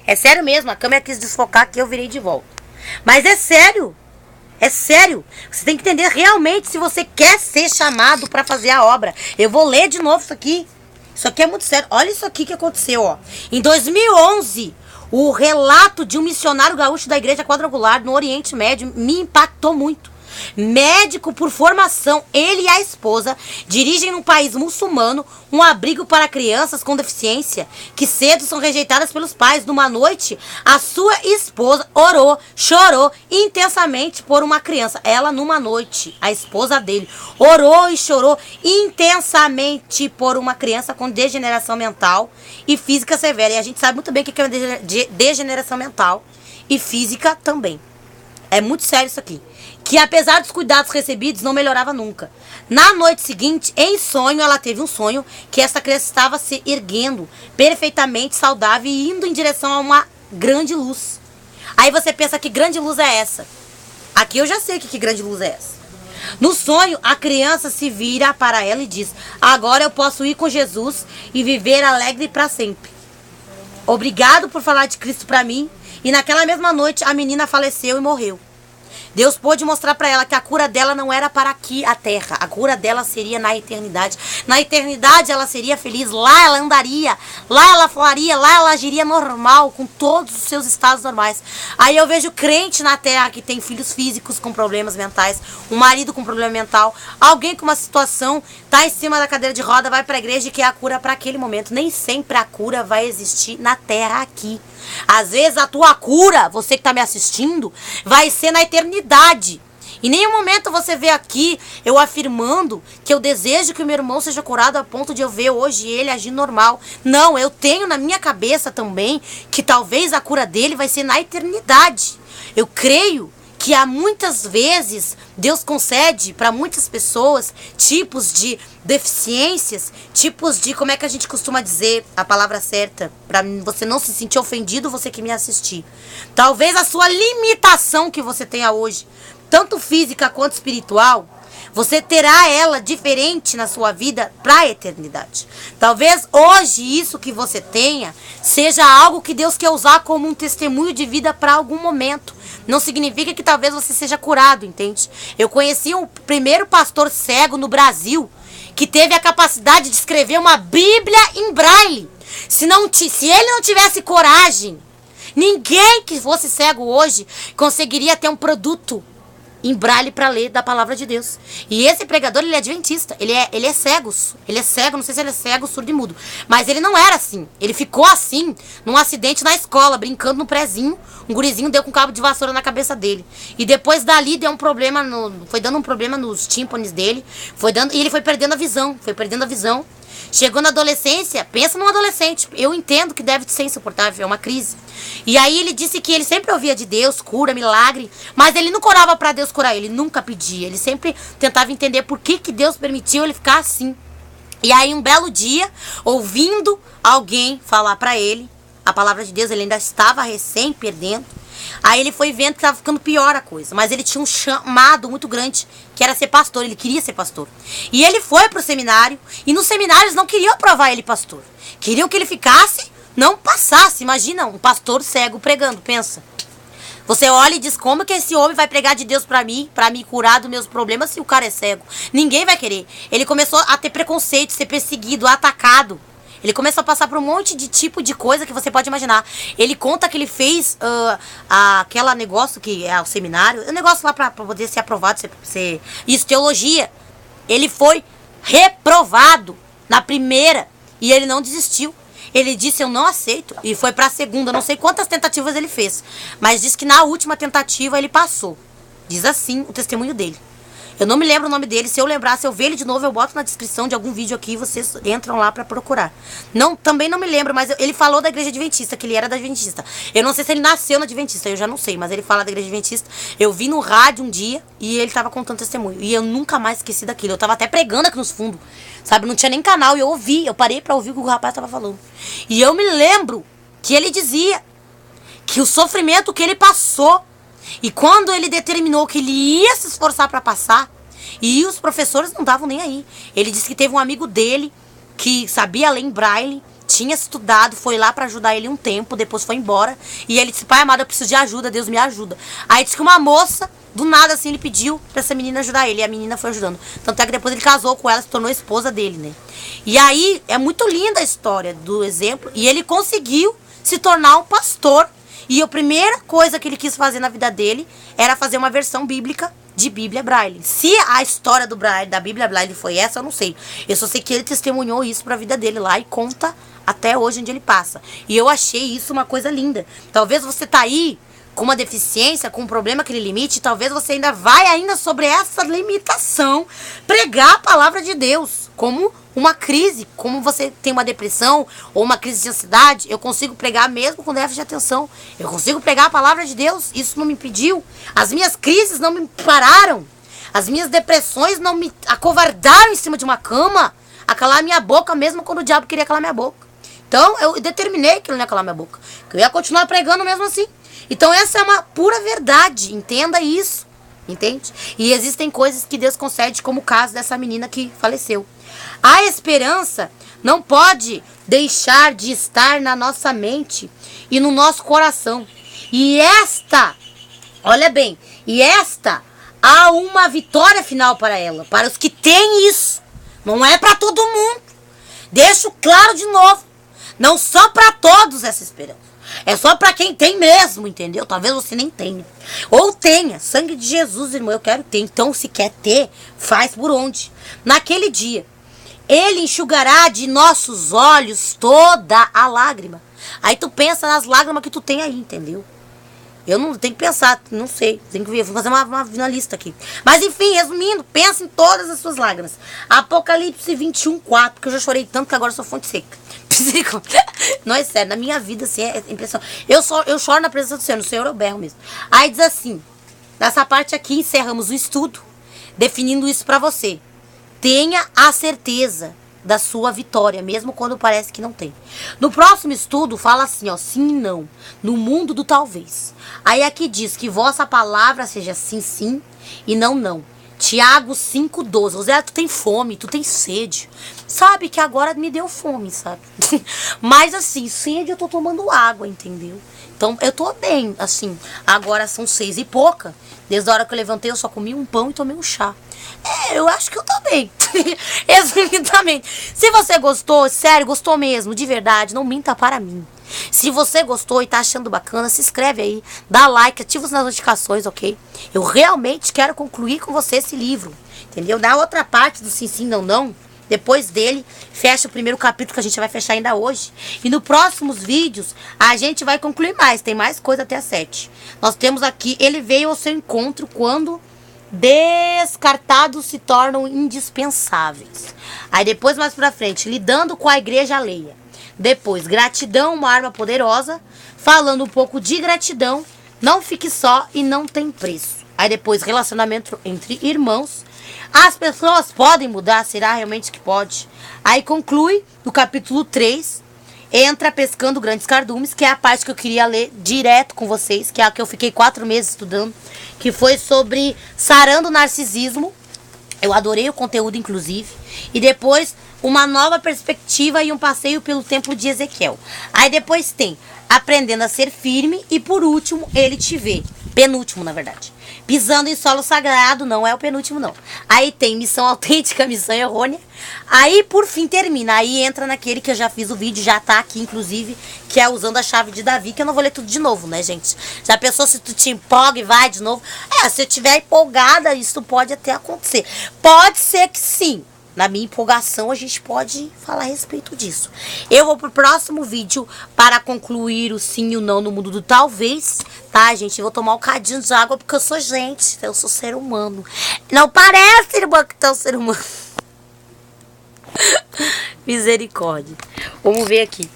É sério mesmo, a câmera quis desfocar que eu virei de volta. Mas é sério. É sério. Você tem que entender realmente se você quer ser chamado para fazer a obra. Eu vou ler de novo isso aqui. Isso aqui é muito sério. Olha isso aqui que aconteceu, ó. Em 2011, o relato de um missionário gaúcho da Igreja Quadrangular no Oriente Médio me impactou muito. Médico por formação, ele e a esposa dirigem num país muçulmano um abrigo para crianças com deficiência que cedo são rejeitadas pelos pais. Numa noite, a sua esposa orou, chorou intensamente por uma criança. Ela, numa noite, a esposa dele, orou e chorou intensamente por uma criança com degeneração mental e física severa. E a gente sabe muito bem o que é degeneração mental e física também. É muito sério isso aqui. Que apesar dos cuidados recebidos, não melhorava nunca. Na noite seguinte, em sonho, ela teve um sonho que essa criança estava se erguendo perfeitamente saudável e indo em direção a uma grande luz. Aí você pensa, que grande luz é essa? Aqui eu já sei que grande luz é essa. No sonho, a criança se vira para ela e diz: agora eu posso ir com Jesus e viver alegre para sempre. Obrigado por falar de Cristo para mim. E naquela mesma noite, a menina faleceu e morreu. Deus pôde mostrar para ela que a cura dela não era para aqui, a terra. A cura dela seria na eternidade. Na eternidade ela seria feliz. Lá ela andaria. Lá ela faria. Lá ela agiria normal, com todos os seus estados normais. Aí eu vejo crente na terra que tem filhos físicos com problemas mentais. Um marido com problema mental. Alguém com uma situação, tá em cima da cadeira de roda, vai para a igreja e quer a cura para aquele momento. Nem sempre a cura vai existir na terra aqui. Às vezes a tua cura, você que está me assistindo, vai ser na eternidade. Em nenhum momento você vê aqui eu afirmando que eu desejo que o meu irmão seja curado a ponto de eu ver hoje ele agir normal. Não, eu tenho na minha cabeça também que talvez a cura dele vai ser na eternidade. Eu creio que há muitas vezes Deus concede para muitas pessoas tipos de deficiências, tipos de, como é que a gente costuma dizer a palavra certa, para você não se sentir ofendido, você que me assistir. Talvez a sua limitação que você tenha hoje, tanto física quanto espiritual, você terá ela diferente na sua vida para a eternidade. Talvez hoje isso que você tenha seja algo que Deus quer usar como um testemunho de vida para algum momento. Não significa que talvez você seja curado, entende? Eu conheci o primeiro pastor cego no Brasil que teve a capacidade de escrever uma Bíblia em braille. Se ele não tivesse coragem, ninguém que fosse cego hoje conseguiria ter um produto em braille para ler da palavra de Deus. E esse pregador, ele é adventista, ele é cego, não sei se ele é cego, surdo e mudo, mas ele não era assim, ele ficou assim num acidente na escola, brincando no prézinho, um gurizinho deu com um cabo de vassoura na cabeça dele, e depois dali deu um problema, foi dando um problema nos tímpanos dele, e ele foi perdendo a visão, chegou na adolescência, pensa num adolescente, eu entendo que deve ser insuportável, é uma crise. E aí ele disse que ele sempre ouvia de Deus, cura, milagre, mas ele não orava para Deus curar, ele nunca pedia, ele sempre tentava entender por que Deus permitiu ele ficar assim. E aí um belo dia, ouvindo alguém falar para ele a palavra de Deus, ele ainda estava recém perdendo, aí ele foi vendo que estava ficando pior a coisa, mas ele tinha um chamado muito grande, que era ser pastor, ele queria ser pastor. E ele foi pro seminário, e no seminário eles não queriam aprovar ele pastor, queriam que ele ficasse, não passasse. Imagina, um pastor cego pregando, pensa. Você olha e diz, como que esse homem vai pregar de Deus pra me curar dos meus problemas se o cara é cego? Ninguém vai querer. Ele começou a ter preconceito, ser perseguido, atacado. Ele começou a passar por um monte de tipo de coisa que você pode imaginar. Ele conta que ele fez aquela negócio que é o seminário, o negócio lá pra poder ser aprovado, isso, teologia. Ele foi reprovado na primeira e ele não desistiu. Ele disse, eu não aceito, e foi pra segunda, não sei quantas tentativas ele fez, mas diz que na última tentativa ele passou. Diz assim o testemunho dele. Eu não me lembro o nome dele, se eu lembrar, se eu ver ele de novo, eu boto na descrição de algum vídeo aqui e vocês entram lá pra procurar. Também não me lembro, mas ele falou da igreja adventista, que ele era da adventista. Eu não sei se ele nasceu na adventista, eu já não sei, mas ele fala da igreja adventista. Eu vi no rádio um dia e ele tava contando testemunho, e eu nunca mais esqueci daquilo. Eu tava até pregando aqui nos fundos, sabe, não tinha nem canal, e eu parei pra ouvir o que o rapaz tava falando. E eu me lembro que ele dizia que o sofrimento que ele passou, e quando ele determinou que ele ia se esforçar para passar, e os professores não davam nem aí. Ele disse que teve um amigo dele que sabia ler em braille, tinha estudado, foi lá pra ajudar ele um tempo, depois foi embora. E ele disse, pai amado, eu preciso de ajuda, Deus me ajuda. Aí disse que uma moça, do nada assim, ele pediu pra essa menina ajudar ele. E a menina foi ajudando. Tanto é que depois ele casou com ela, se tornou esposa dele, né? E aí, é muito linda a história do exemplo. E ele conseguiu se tornar um pastor. E a primeira coisa que ele quis fazer na vida dele era fazer uma versão bíblica de Bíblia Braille. Se a história do Braille, da Bíblia Braille foi essa, eu não sei. Eu só sei que ele testemunhou isso pra vida dele lá e conta até hoje onde ele passa. E eu achei isso uma coisa linda. Talvez você tá aí com uma deficiência, com um problema, aquele limite, talvez você ainda vai ainda sobre essa limitação pregar a palavra de Deus, como uma crise, como você tem uma depressão ou uma crise de ansiedade, eu consigo pregar mesmo com déficit de atenção. Eu consigo pregar a palavra de Deus, isso não me impediu. As minhas crises não me pararam. As minhas depressões não me acovardaram em cima de uma cama a calar minha boca, mesmo quando o diabo queria calar minha boca. Então, eu determinei que ele não ia calar minha boca, que eu ia continuar pregando mesmo assim. Então essa é uma pura verdade, entenda isso, entende? E existem coisas que Deus concede, como o caso dessa menina que faleceu. A esperança não pode deixar de estar na nossa mente e no nosso coração. E esta, olha bem, há uma vitória final para ela, para os que têm isso. Não é para todo mundo. Deixo claro de novo, não só para todos essa esperança. É só pra quem tem mesmo, entendeu? Talvez você nem tenha. Ou tenha. Sangue de Jesus, irmão, eu quero ter. Então, se quer ter, faz por onde? Naquele dia, ele enxugará de nossos olhos toda a lágrima. Aí tu pensa nas lágrimas que tu tem aí, entendeu? Eu não tenho que pensar, não sei. Tem que ver, vou fazer uma lista aqui. Mas enfim, resumindo, pensa em todas as suas lágrimas. Apocalipse 21:4, porque eu já chorei tanto que agora eu sou fonte seca. Não, é sério, na minha vida, assim, é impressionante. Eu choro na presença do Senhor, no Senhor eu berro mesmo. Aí diz assim, nessa parte aqui encerramos o estudo, definindo isso pra você. Tenha a certeza da sua vitória, mesmo quando parece que não tem. No próximo estudo, fala assim, ó, sim e não, no mundo do talvez. Aí aqui diz que vossa palavra seja sim, sim, e não, não. Tiago 5:12. José, tu tem fome, tu tem sede. Sabe que agora me deu fome, sabe? Mas assim, sede eu tô tomando água, entendeu? Então eu tô bem, assim. Agora são 6 e pouca. Desde a hora que eu levantei eu só comi um pão e tomei um chá. Eu acho que eu tô bem. Resumidamente. Se você gostou, sério, gostou mesmo, de verdade, não minta para mim. Se você gostou e tá achando bacana, se inscreve aí, dá like, ativa as notificações, ok? Eu realmente quero concluir com você esse livro, entendeu? Na outra parte do sim, sim, não, não, depois dele, fecha o primeiro capítulo que a gente vai fechar ainda hoje. E nos próximos vídeos, a gente vai concluir mais, tem mais coisa até às 7. Nós temos aqui, ele veio ao seu encontro quando descartados se tornam indispensáveis. Aí depois, mais pra frente, lidando com a igreja alheia. Depois, gratidão, uma arma poderosa. Falando um pouco de gratidão, não fique só e não tem preço. Aí depois, relacionamento entre irmãos. As pessoas podem mudar, será realmente que pode? Aí conclui no capítulo 3, entra pescando grandes cardumes, que é a parte que eu queria ler direto com vocês, que é a que eu fiquei 4 meses estudando, que foi sobre sarando o narcisismo. Eu adorei o conteúdo, inclusive. E depois, uma nova perspectiva e um passeio pelo templo de Ezequiel. Aí depois tem aprendendo a ser firme e por último, ele te vê. Penúltimo, na verdade. Pisando em solo sagrado, não é o penúltimo, não. Aí tem missão autêntica, missão errônea. Aí, por fim, termina. Aí entra naquele que eu já fiz o vídeo, já tá aqui, inclusive, que é usando a chave de Davi, que eu não vou ler tudo de novo, né, gente? Já pensou se tu te empolga e vai de novo? Se eu tiver empolgada, isso pode até acontecer. Pode ser que sim. Na minha empolgação, a gente pode falar a respeito disso. Eu vou pro próximo vídeo para concluir o sim e o não no mundo do talvez. Tá, gente? Eu vou tomar um cadinho de água porque eu sou gente. Eu sou ser humano. Não parece, irmã, que tu é um ser humano. Misericórdia. Vamos ver aqui.